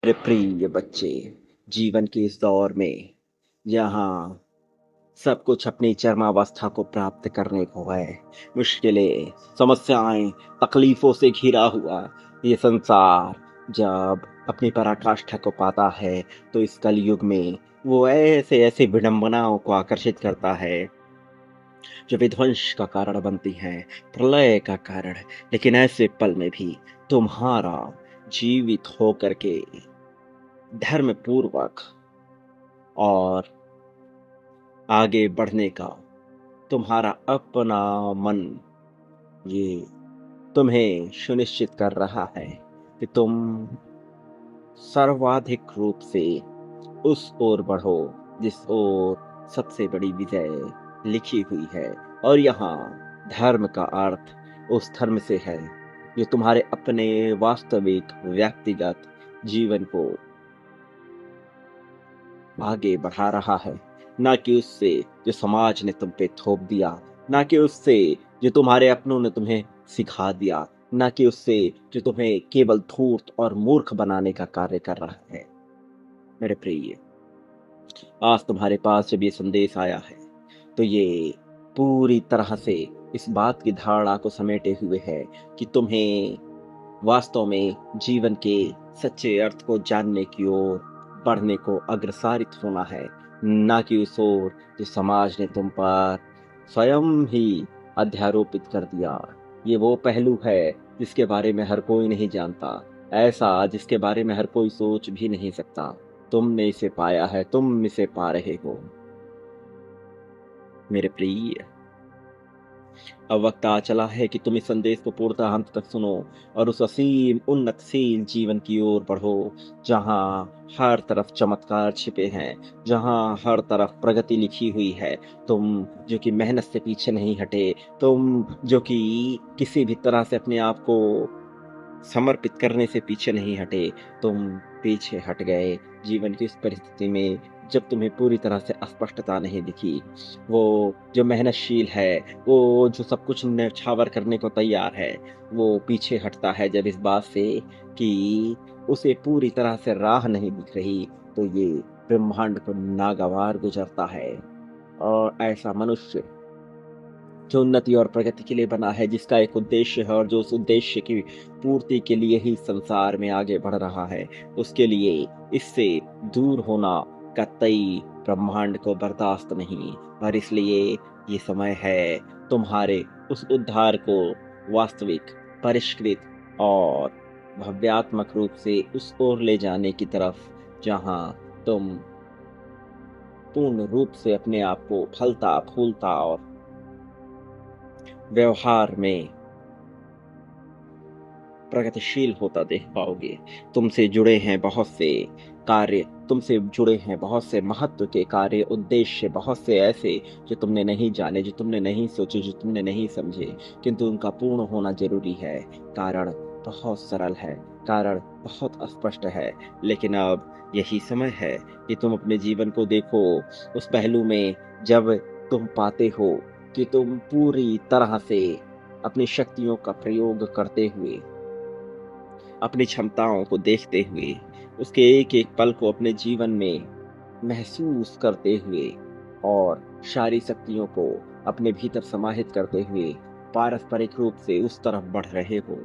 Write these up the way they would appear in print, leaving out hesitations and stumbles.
मेरे प्रिय बच्चे, जीवन के इस दौर में जहाँ सब कुछ अपनी चरमावस्था को प्राप्त करने को है, मुश्किलें, समस्याएं, तकलीफों से घिरा हुआ ये संसार जब अपनी पराकाष्ठा को पाता है, तो इस कलयुग में वो ऐसे ऐसे विडंबनाओं को आकर्षित करता है जो विध्वंस का कारण बनती हैं, प्रलय का कारण। लेकिन ऐसे पल में भी तुम्हारा जीवित होकर के धर्म पूर्वक और आगे बढ़ने का तुम्हारा अपना मन ये तुम्हें सुनिश्चित कर रहा है कि तुम सर्वाधिक रूप से उस ओर बढ़ो जिस ओर सबसे बड़ी विजय लिखी हुई है। और यहाँ धर्म का अर्थ उस धर्म से है जो तुम्हारे अपने वास्तविक व्यक्तिगत जीवन को आगे बढ़ा रहा है, ना कि उससे जो समाज ने तुम पे थोप दिया, ना कि उससे जो तुम्हारे अपनों ने तुम्हें सिखा दिया, ना कि उससे जो तुम्हें केवल धूर्त और मूर्ख बनाने का कार्य कर रहा है। मेरे प्रिय, आज तुम्हारे पास जब ये संदेश आया है, तो ये पूरी तरह से इस बात की धारणा को समेटे हुए है कि तुम्हें वास्तव में जीवन के सच्चे अर्थ को जानने की ओर बढ़ने को अग्रसारित होना है, ना कि उस ओर जो समाज ने तुम पर स्वयं ही अध्यारोपित कर दिया। ये वो पहलू है जिसके बारे में हर कोई नहीं जानता, ऐसा जिसके बारे में हर कोई सोच भी नहीं सकता। तुमने इसे पाया है, तुम इसे पा रहे हो। मेरे प्रिय, अब वक्त आ चला है कि तुम इस संदेश को पूर्णतः अंत तक सुनो और उस असीम उन्नतशील जीवन की ओर बढ़ो जहां हर तरफ चमत्कार छिपे हैं, जहां हर तरफ प्रगति लिखी हुई है। तुम जो कि मेहनत से पीछे नहीं हटे, तुम जो कि किसी भी तरह से अपने आप को समर्पित करने से पीछे नहीं हटे, तुम पीछे हट गए जीवन की उस परिस्थिति में जब तुम्हें पूरी तरह से अस्पष्टता नहीं दिखी। वो जो मेहनतशील है, वो जो सब कुछ न्यौछावर करने को तैयार है, वो पीछे हटता है जब इस बात से कि उसे पूरी तरह से राह नहीं दिख रही, तो ये ब्रह्मांड को नागवार गुजरता है। और ऐसा मनुष्य जो उन्नति और प्रगति के लिए बना है, जिसका एक उद्देश्य है और जो उस उद्देश्य की पूर्ति के लिए ही संसार में आगे बढ़ रहा है, उसके लिए इससे दूर होना कतई ब्रह्मांड को बर्दाश्त नहीं। और इसलिए ये समय है तुम्हारे उस उद्धार को वास्तविक, परिष्कृत और भव्यात्मक रूप से उस ओर ले जाने की तरफ, जहां तुम पूर्ण रूप से अपने आप को फलता फूलता और व्यवहार में प्रगतिशील होता देख पाओगे। तुमसे जुड़े हैं बहुत से कार्य, तुमसे जुड़े हैं बहुत से महत्व के कार्य, उद्देश्य बहुत से ऐसे जो तुमने नहीं जाने, जो तुमने नहीं सोचे, जो तुमने नहीं समझे, किंतु उनका पूर्ण होना जरूरी है। कारण बहुत सरल है, कारण बहुत स्पष्ट है। लेकिन अब यही समय है कि तुम अपने जीवन को देखो उस पहलू में, जब तुम पाते हो कि तुम पूरी तरह से अपनी शक्तियों का प्रयोग करते हुए, अपनी क्षमताओं को देखते हुए, उसके एक एक पल को अपने जीवन में महसूस करते हुए और सारी शक्तियों को अपने भीतर समाहित करते हुए पारस्परिक रूप से उस तरफ बढ़ रहे हो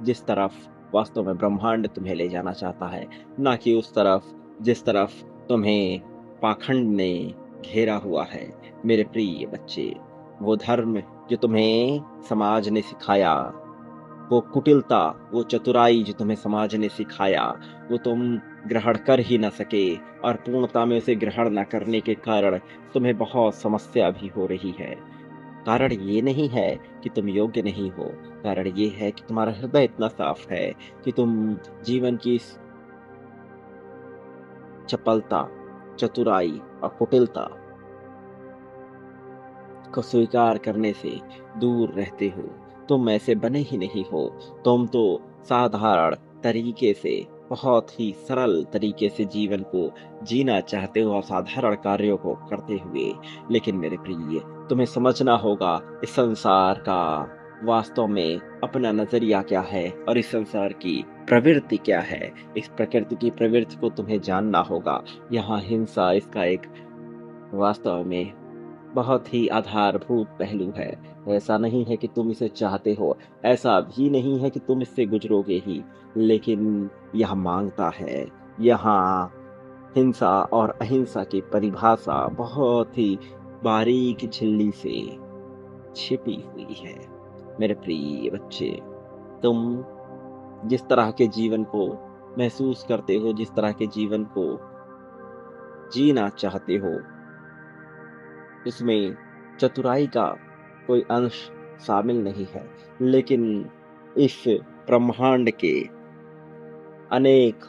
जिस तरफ वास्तव में ब्रह्मांड तुम्हें ले जाना चाहता है, ना कि उस तरफ जिस तरफ तुम्हें पाखंड ने घेरा हुआ है। मेरे प्रिय बच्चे, वो धर्म जो तुम्हें समाज ने सिखाया, वो कुटिलता, वो चतुराई जो तुम्हें समाज ने सिखाया, वो तुम ग्रहण कर ही ना सके और पूर्णता में उसे ग्रहण ना करने के कारण तुम्हें बहुत समस्या भी हो रही है। कारण ये नहीं है कि तुम योग्य नहीं हो, कारण ये है कि तुम्हारा हृदय इतना साफ है कि तुम जीवन की इस चपलता, चतुराई और कुटिलता को स्वीकार करने से दूर रहते हो। तुम ऐसे बने ही नहीं हो। तुम तो साधारण तरीके से, बहुत ही सरल तरीके से जीवन को जीना चाहते हो, असाधारण कार्यों को करते हुए। लेकिन मेरे प्रिय, तुम्हें समझना होगा इस संसार का वास्तव में अपना नज़रिया क्या है और इस संसार की प्रवृत्ति क्या है। इस प्रकृति की प्रवृत्ति को तुम्हें जानना होगा। यहाँ हिंसा इसका एक वास्तव में बहुत ही आधारभूत पहलू है। ऐसा नहीं है कि तुम इसे चाहते हो, ऐसा भी नहीं है कि तुम इससे गुज़रोगे ही, लेकिन यह माँगता है। यहाँ हिंसा और अहिंसा की परिभाषा बहुत ही बारीक झिल्ली से छिपी हुई है। मेरे प्रिय बच्चे, तुम जिस तरह के जीवन को महसूस करते हो, जिस तरह के जीवन को जीना चाहते हो, उसमें चतुराई का कोई अंश शामिल नहीं है। लेकिन इस ब्रह्मांड के अनेक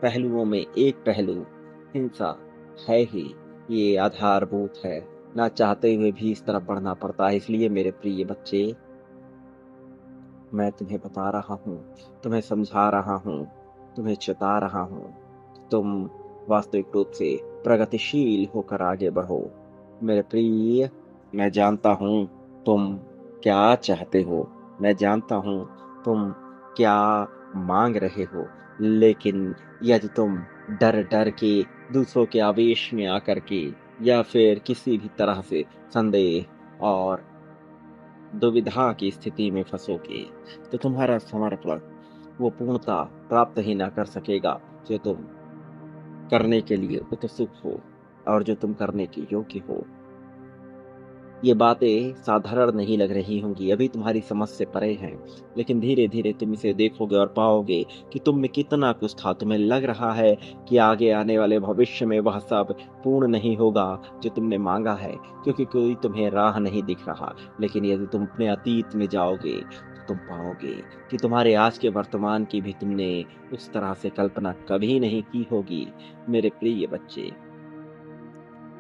पहलुओं में एक पहलू हिंसा है ही। ये आधारभूत है। ना चाहते हुए भी इस तरफ बढ़ना पड़ता है। इसलिए मेरे प्रिय बच्चे, मैं तुम्हें बता रहा हूँ, तुम्हें समझा रहा हूँ, तुम्हें चेता रहा हूँ। तुम वास्तविक रूप से प्रगतिशील होकर आगे बढ़ो। मेरे प्रिय, मैं जानता हूँ तुम क्या चाहते हो। मैं जानता हूँ तुम क्या माँग रहे हो। लेकिन यदि तुम डर-डर के दूसरों के आवेश में आकर के या फिर किसी भी तरह से संदेह और दुविधा की स्थिति में फँसोगे, तो तुम्हारा समर्पण वो पूर्णता प्राप्त ही ना कर सकेगा जो तुम करने के लिए उत्सुक हो और जो तुम करने के योग्य हो। ये बातें साधारण नहीं लग रही होंगी, अभी तुम्हारी समझ से परे हैं, लेकिन धीरे-धीरे तुम इसे देखोगे और पाओगे कि तुम में कितना कुछ था। तुम्हें लग रहा है कि आगे आने वाले भविष्य में वह सब पूर्ण नहीं होगा जो तुमने माँगा है, क्योंकि कोई तुम्हें राह नहीं दिख रहा। लेकिन यदि तुम अपने अतीत में जाओगे, तो तुम पाओगे कि तुम्हारे आज के वर्तमान की भी तुमने उस तरह से कल्पना कभी नहीं की होगी। मेरे प्रिय बच्चे,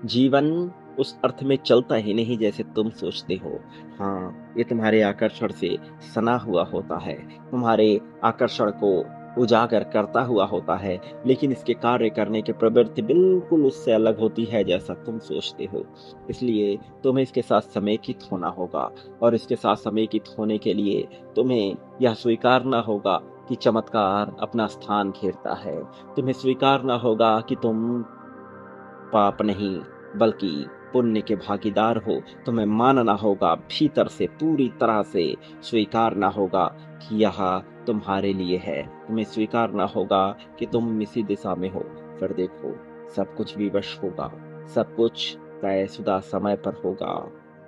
जीवन उस अर्थ में चलता ही नहीं जैसे तुम सोचते हो। हाँ, ये तुम्हारे आकर्षण से सना हुआ होता है, तुम्हारे आकर्षण को उजागर करता हुआ होता है, लेकिन इसके कार्य करने की प्रवृत्ति बिल्कुल उससे अलग होती है जैसा तुम सोचते हो। इसलिए तुम्हें इसके साथ समेकित होना होगा और इसके साथ समेकित होने के लिए तुम्हें यह स्वीकारना होगा कि चमत्कार अपना स्थान घेरता है। तुम्हें स्वीकारना होगा कि तुम पाप नहीं बल्कि पुण्य के भागीदार हो। तुम्हें मानना होगा, भीतर से पूरी तरह से स्वीकारना होगा कि यह तुम्हारे लिए है। तुम्हें स्वीकारना होगा कि तुम इसी दिशा में हो। फिर देखो, सब कुछ विवश होगा, सब कुछ तयशुदा समय पर होगा।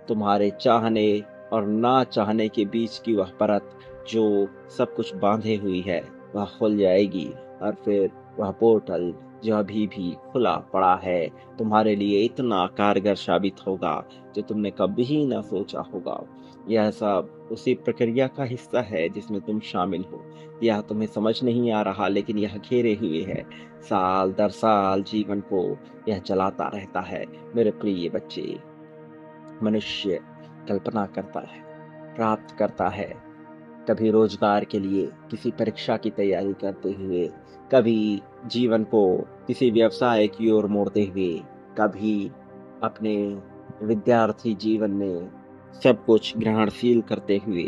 तुम्हारे चाहने और ना चाहने के बीच की वह परत जो सब कुछ बांधे हुई है, वह खुल जाएगी और फिर वह पोर्टल जो अभी भी खुला पड़ा है, तुम्हारे लिए इतना कारगर साबित होगा जो तुमने कभी ना सोचा होगा। यह सब उसी प्रक्रिया का हिस्सा है जिसमें तुम शामिल हो। यह तुम्हें समझ नहीं आ रहा, लेकिन यह घेरे हुए है। साल दर साल जीवन को यह चलाता रहता है। मेरे प्रिय बच्चे, मनुष्य कल्पना करता है, प्राप्त करता है, कभी रोजगार के लिए किसी परीक्षा की तैयारी करते हुए, कभी जीवन को किसी व्यवसाय की ओर मोड़ते हुए, कभी अपने विद्यार्थी जीवन में सब कुछ ग्रहणशील करते हुए,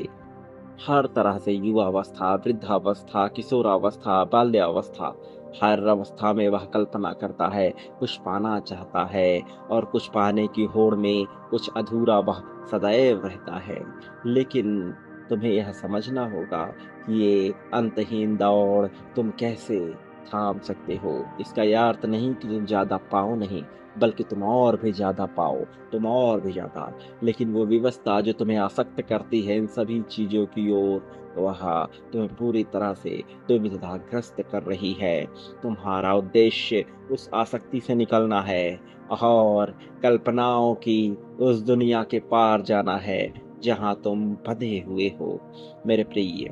हर तरह से युवावस्था, वृद्धावस्था, किशोरावस्था, बाल्यावस्था, हर अवस्था में वह कल्पना करता है, कुछ पाना चाहता है और कुछ पाने की होड़ में कुछ अधूरा वह सदैव रहता है। लेकिन तुम्हें यह समझना होगा कि ये अंतहीन दौड़ तुम कैसे थाम सकते हो। इसका यह अर्थ नहीं कि तुम ज़्यादा पाओ नहीं, बल्कि तुम और भी ज़्यादा पाओ, तुम और भी ज़्यादा। लेकिन वो विवशता जो तुम्हें आसक्त करती है इन सभी चीज़ों की ओर, वह तुम्हें पूरी तरह से दुविधाग्रस्त कर रही है। तुम्हारा उद्देश्य उस आसक्ति से निकलना है और कल्पनाओं की उस दुनिया के पार जाना है जहाँ तुम बंधे हुए हो। मेरे प्रिय,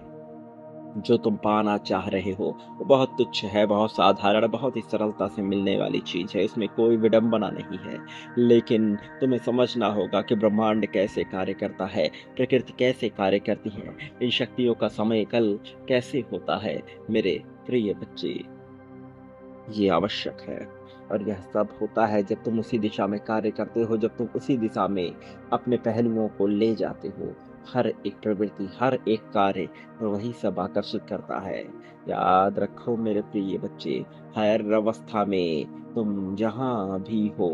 जो तुम पाना चाह रहे हो वो बहुत तुच्छ है, बहुत साधारण, बहुत ही सरलता से मिलने वाली चीज़ है, इसमें कोई विडंबना नहीं है। लेकिन तुम्हें समझना होगा कि ब्रह्मांड कैसे कार्य करता है, प्रकृति कैसे कार्य करती है, इन शक्तियों का समयकल कैसे होता है। मेरे प्रिय बच्चे, ये आवश्यक है और यह सब होता है जब तुम उसी दिशा में कार्य करते हो, जब तुम उसी दिशा में अपने पहलुओं को ले जाते हो। हर एक प्रवृत्ति, हर एक कार्य वही सब आकर्षित करता है। याद रखो मेरे प्रिय बच्चे, हर अवस्था में तुम जहाँ भी हो,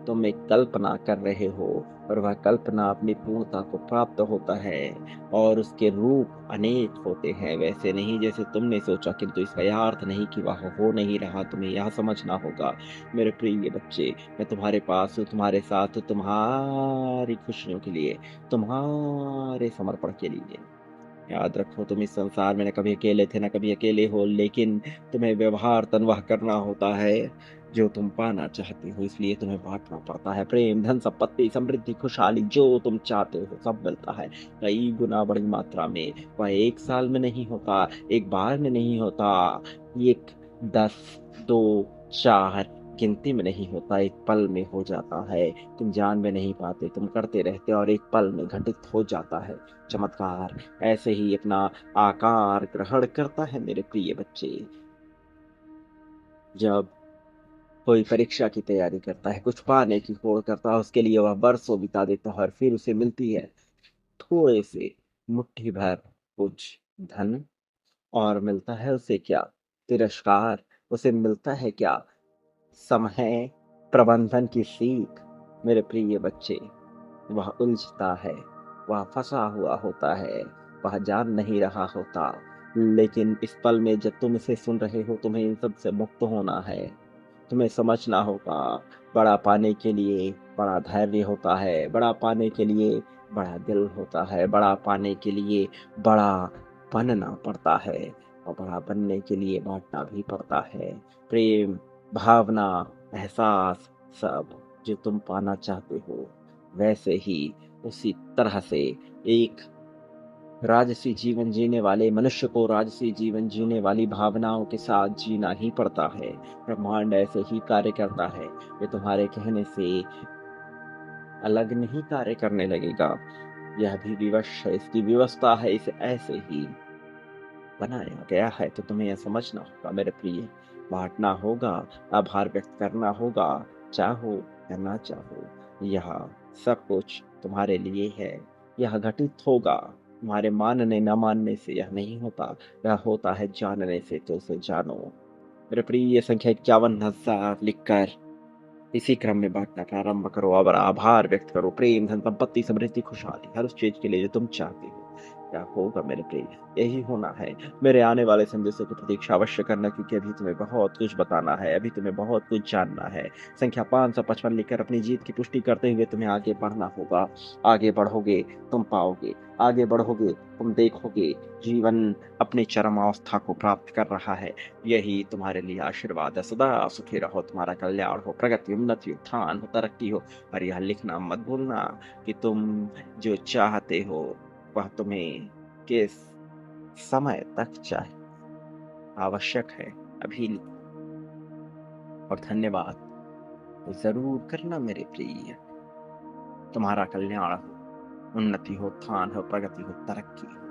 तुम एक कल्पना कर रहे हो और वह कल्पना अपनी पूर्णता को प्राप्त होता है और उसके रूप अनेक होते हैं। वैसे नहीं जैसे तुमने सोचा, किंतु इसका यह अर्थ नहीं कि वह हो नहीं रहा, तुम्हें यह समझना होगा मेरे प्रिय बच्चे, मैं तुम्हारे पास हूँ, तुम्हारे साथ हूँ, तुम्हारी खुशियों के लिए, तुम्हारे समर्पण के लिए। याद रखो तुम इस संसार में न कभी अकेले थे, न कभी अकेले हो, लेकिन तुम्हें व्यवहार तन्वह करना होता है जो तुम पाना चाहते हो, इसलिए तुम्हें बाँटना पड़ता है। प्रेम, धन, संपत्ति, समृद्धि, खुशहाली जो तुम चाहते हो सब मिलता है, कई गुना बड़ी मात्रा में। वह 1 साल में नहीं होता, एक बार में नहीं होता, एक 10, 2, 4 गिनती में नहीं होता, एक पल में हो जाता है। तुम जान में नहीं पाते, तुम करते रहते हो और एक पल में घटित हो जाता है। चमत्कार ऐसे ही अपना आकार ग्रहण करता है मेरे प्रिय बच्चे। जब कोई परीक्षा की तैयारी करता है, कुछ पाने की होड़ करता है, उसके लिए वह बरसों बिता देता है और फिर उसे मिलती है थोड़े से मुट्ठी भर कुछ धन और मिलता है उसे क्या? तिरस्कार। उसे मिलता है क्या? समय प्रबंधन की सीख। मेरे प्रिय बच्चे, वह उलझता है, वह फँसा हुआ होता है, वह जान नहीं रहा होता। लेकिन इस पल में जब तुम इसे सुन रहे हो, तुम्हें इन सब से मुक्त होना है। तुम्हें समझना होगा, बड़ा पाने के लिए बड़ा धैर्य होता है, बड़ा पाने के लिए बड़ा दिल होता है, बड़ा पाने के लिए बड़ा बनना पड़ता है और बड़ा बनने के लिए बाँटना भी पड़ता है। प्रेम, भावना, एहसास सब जो तुम पाना चाहते हो, वैसे ही उसी तरह से एक राजसी जीवन जीने वाले मनुष्य को राजसी जीवन जीने वाली भावनाओं के साथ जीना ही पड़ता है। ब्रह्मांड ऐसे ही कार्य करता है। ये तुम्हारे कहने से अलग नहीं कार्य करने लगेगा। यह भी विवश है, इसकी व्यवस्था है, इसे ऐसे ही बनाया गया है, तो तुम्हें यह समझना होगा मेरे प्रिय। बाँटना होगा, आभार व्यक्त करना होगा, चाहो या ना चाहो, यह सब कुछ तुम्हारे लिए है। यह घटित होगा, तुम्हारे मानने न मानने से यह नहीं होता, यह होता है जानने से, तो उसे जानो। मेरे प्रिय, ये संख्या 51,000 लिखकर इसी क्रम में बाँटना प्रारंभ करो और आभार व्यक्त करो। प्रेम, धन, संपत्ति, समृद्धि, खुशहाली, हर उस चीज़ के लिए जो तुम चाहते हो। क्या होगा मेरे प्रिय? यही होना है। मेरे आने वाले संदेशों की प्रतीक्षा अवश्य करना, क्योंकि अभी तुम्हें बहुत कुछ बताना है, अभी तुम्हें बहुत कुछ जानना है। संख्या 555 लिखकर अपनी जीत की पुष्टि करते हुए तुम्हें आगे बढ़ना होगा। आगे बढ़ोगे, तुम पाओगे। आगे बढ़ोगे, तुम देखोगे, जीवन अपनी चरमावस्था को प्राप्त कर रहा है। यही तुम्हारे लिए आशीर्वाद है। सदा सुखी रहो, तुम्हारा कल्याण हो, प्रगति, उन्नति, उत्थान हो, तरक्की हो। और यह लिखना मत भूलना कि तुम जो चाहते हो, वह तुम्हें किस समय तक चाहिए, आवश्यक है, अभी लिखो। और धन्यवाद ज़रूर करना मेरे प्रिय। तुम्हारा कल्याण हो, उन्नति हो, उत्थान हो, प्रगति हो, तरक्की हो।